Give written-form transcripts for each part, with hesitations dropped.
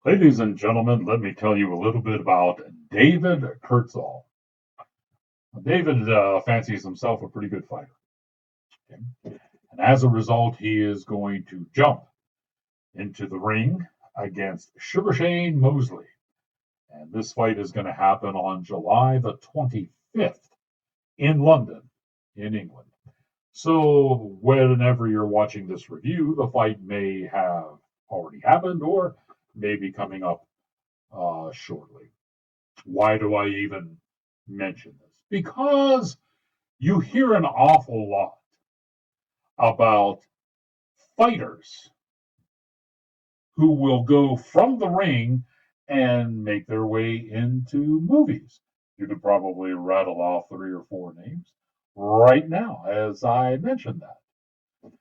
Ladies and gentlemen, let me tell you a little bit about David Kurtzall. David fancies himself a pretty good fighter. Okay? And as a result, he is going to jump into the ring against Sugar Shane Mosley. And this fight is going to happen on July the 25th in London, in England. So, whenever you're watching this review, the fight may have already happened or may be coming up shortly. Why do I even mention this? Because you hear an awful lot about fighters who will go from the ring and make their way into movies. You could probably rattle off 3 or 4 names right now as I mentioned that.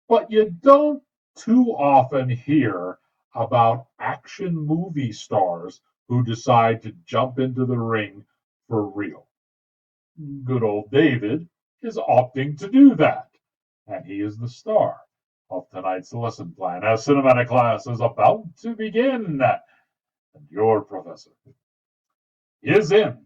But you don't too often hear about action movie stars who decide to jump into the ring for real. Good old David is opting to do that, and he is the star of tonight's lesson plan as cinematic class is about to begin. And your professor is in.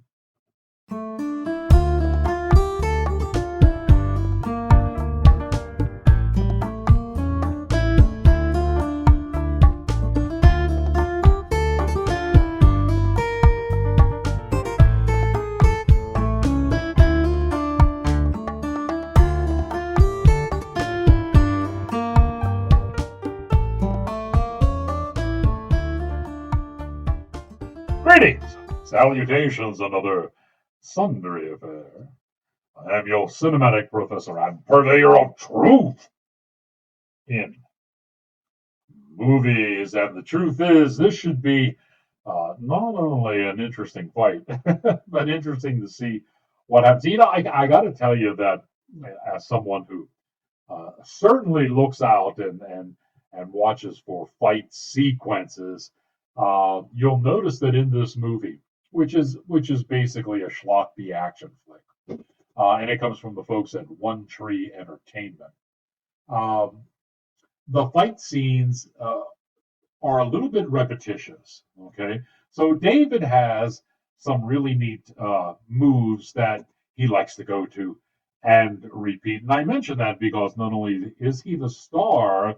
Greetings, salutations, another sundry affair. I am your cinematic professor and purveyor of truth in movies. And the truth is, this should be not only an interesting fight, but interesting to see what happens. I got to tell you that as someone who certainly looks out and watches for fight sequences, you'll notice that in this movie, which is basically a schlocky action flick, and it comes from the folks at One Tree Entertainment. Um, the fight scenes are a little bit repetitious. Okay, so David has some really neat moves that he likes to go to and repeat. And I mention that because not only is he the star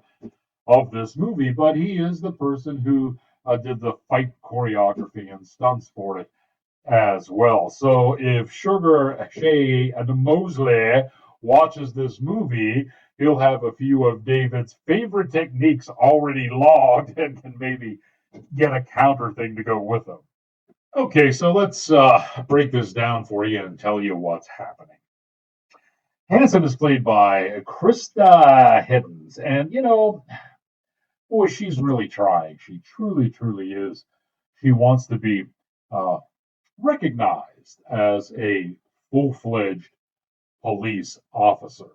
of this movie, but he is the person who did the fight choreography and stunts for it as well. So if Sugar Shay and Mosley watches this movie, he'll have a few of David's favorite techniques already logged and can maybe get a counter thing to go with them. Okay, so let's break this down for you and tell you what's happening. Hanson is played by Krista Hiddens, and boy, she's really trying. She truly, truly is. She wants to be uh, recognized as a full-fledged police officer.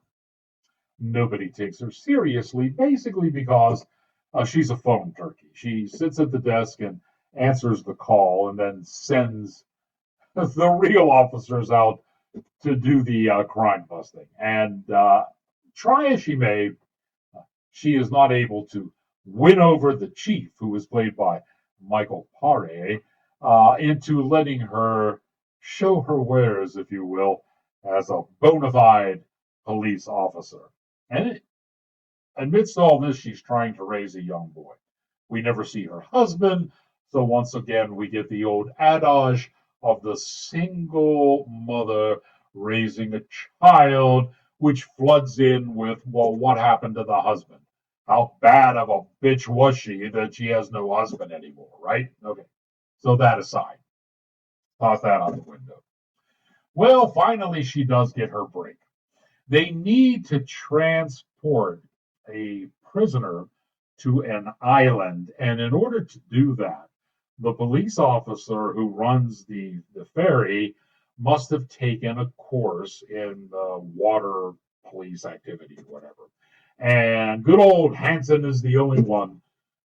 Nobody takes her seriously, basically because she's a phone turkey. She sits at the desk and answers the call and then sends the real officers out to do the crime busting. And try as she may, she is not able to win over the chief, who is played by Michael Paré, into letting her show her wares, if you will, as a bona fide police officer. And amidst all this, she's trying to raise a young boy. We never see her husband, so once again, we get the old adage of the single mother raising a child, which floods in with, well, what happened to the husband? How bad of a bitch was she that she has no husband anymore, right? Okay. So that aside, toss that out the window. Well, finally, she does get her break. They need to transport a prisoner to an island. And in order to do that, the police officer who runs the ferry must have taken a course in water police activity, whatever. And good old Hanson is the only one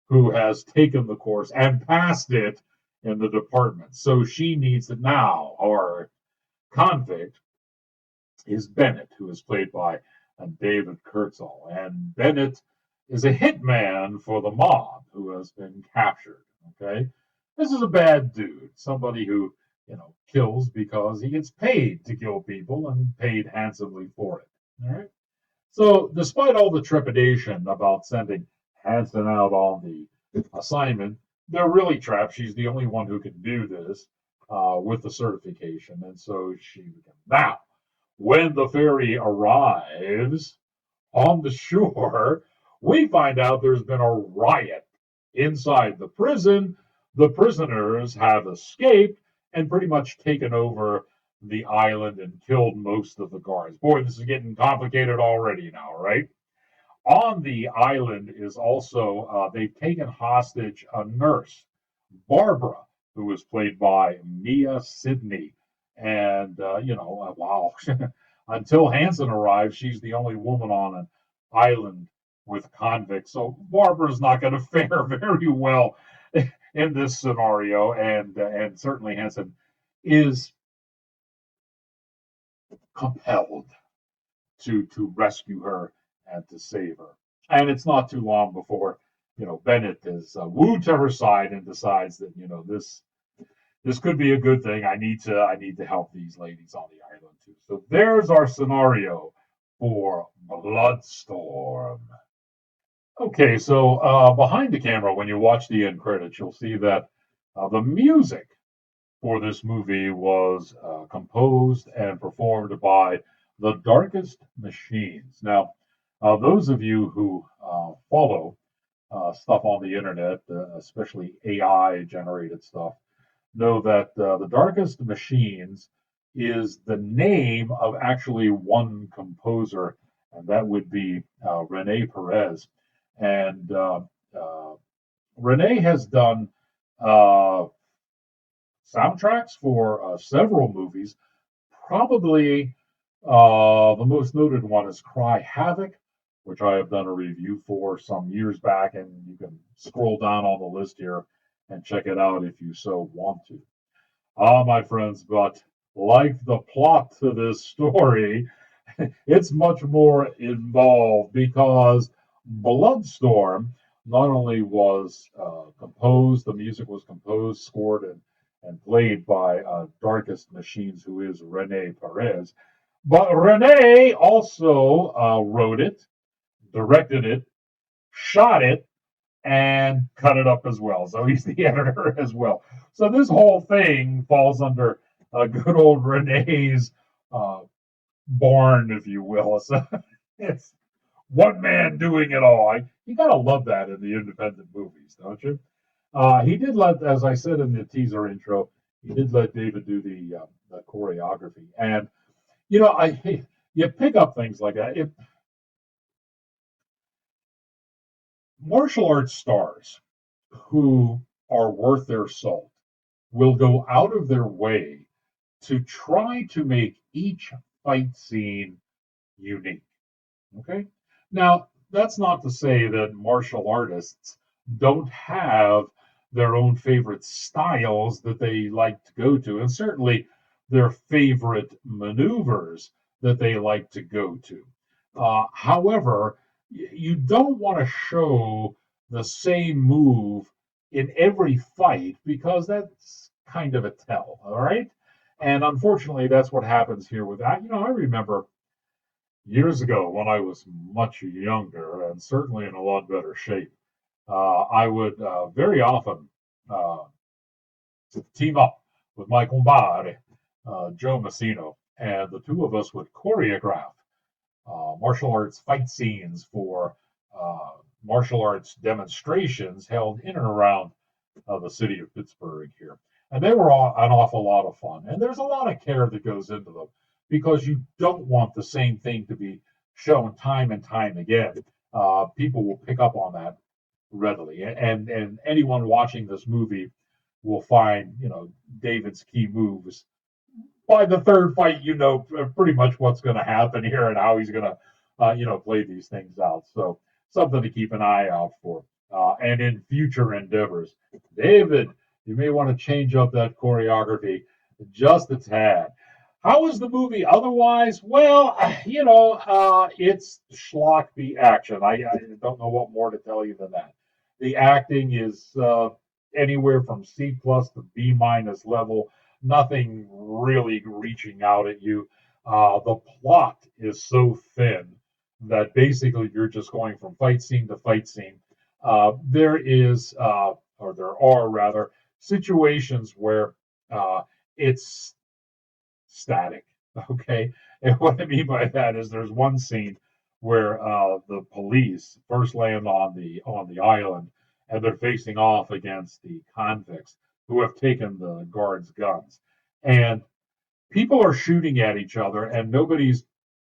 who has taken the course and passed it in the department. So she needs to now, our convict is Bennett, who is played by David Kurtzall. And Bennett is a hitman for the mob who has been captured. Okay, this is a bad dude, somebody who kills because he gets paid to kill people and paid handsomely for it. All right. So, despite all the trepidation about sending Hanson out on the assignment, they're really trapped. She's the only one who can do this with the certification, and so she becomes. Now, when the ferry arrives on the shore, we find out there's been a riot inside the prison. The prisoners have escaped and pretty much taken over the island and killed most of the guards. Boy, this is getting complicated already now, right? On the island is also, they've taken hostage a nurse, Barbara, who was played by Mia Sidney. And, wow, until Hanson arrives, she's the only woman on an island with convicts. So Barbara's not going to fare very well in this scenario. And certainly Hanson is compelled to rescue her and to save her. And it's not too long before Bennett is wooed to her side and decides that this could be a good thing. I need to help these ladies on the island too. So there's our scenario for Bloodstorm. Okay, so behind the camera, when you watch the end credits, you'll see that the music for this movie was composed and performed by the Darkest Machines. Now, those of you who follow stuff on the internet, especially AI-generated stuff, know that the Darkest Machines is the name of actually one composer, and that would be Rene Perez. And Rene has done soundtracks for several movies. Probably the most noted one is Cry Havoc, which I have done a review for some years back, and you can scroll down on the list here and check it out if you so want to. My friends, but like the plot to this story, it's much more involved because Bloodstorm not only was composed, the music was composed, scored, and played by Darkest Machines, who is Rene Perez, but Rene also wrote it, directed it, shot it, and cut it up as well. So he's the editor as well. So this whole thing falls under good old Rene's barn, if you will. So it's one man doing it all. You gotta love that in the independent movies, don't you? He did let, as I said in the teaser intro, he did let David do the choreography, and you pick up things like that. Martial arts stars who are worth their salt will go out of their way to try to make each fight scene unique. Okay? Now, that's not to say that martial artists don't have their own favorite styles that they like to go to, and certainly their favorite maneuvers that they like to go to. However, you don't want to show the same move in every fight because that's kind of a tell, all right? And unfortunately, that's what happens here with that. I remember years ago when I was much younger and certainly in a lot better shape, I would very often team up with my compadre, Joe Massino, and the two of us would choreograph martial arts fight scenes for martial arts demonstrations held in and around the city of Pittsburgh here. And they were an awful lot of fun. And there's a lot of care that goes into them because you don't want the same thing to be shown time and time again. People will pick up on that readily. And anyone watching this movie will find, David's key moves. By the third fight, pretty much what's going to happen here and how he's going to, play these things out. So something to keep an eye out for. And in future endeavors, David, you may want to change up that choreography just a tad. How is the movie otherwise? Well, it's schlocky action. I don't know what more to tell you than that. The acting is anywhere from C plus to B minus level. Nothing really reaching out at you. The plot is so thin that basically you're just going from fight scene to fight scene. There are rather, situations where it's static. Okay, and what I mean by that is there's one scene where the police first land on the island, and they're facing off against the convicts who have taken the guards' guns, and people are shooting at each other, and nobody's.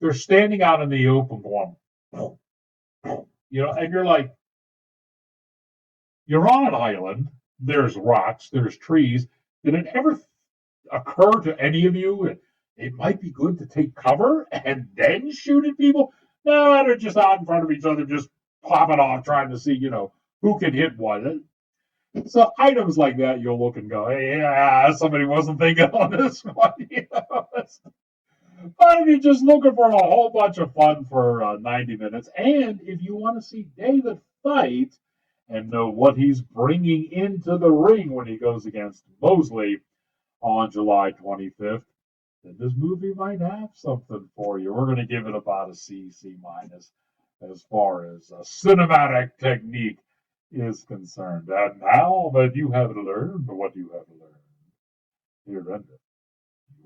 They're standing out in the open, going, and you're like, you're on an island. There's rocks. There's trees. Did it ever occur to any of you it might be good to take cover and then shoot at people? No, they're just out in front of each other, just popping off, trying to see, who can hit what. So items like that, you'll look and go, hey, yeah, somebody wasn't thinking on this one. But if you're just looking for a whole bunch of fun for 90 minutes, and if you want to see David fight and know what he's bringing into the ring when he goes against Mosley on July 25th, then this movie might have something for you. We're going to give it about a C, C minus as far as cinematic technique is concerned. And now that you have learned what you have learned, here ended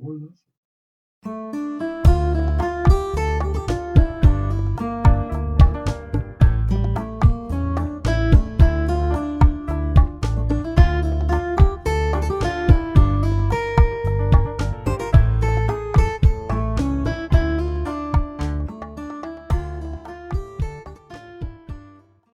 your listen.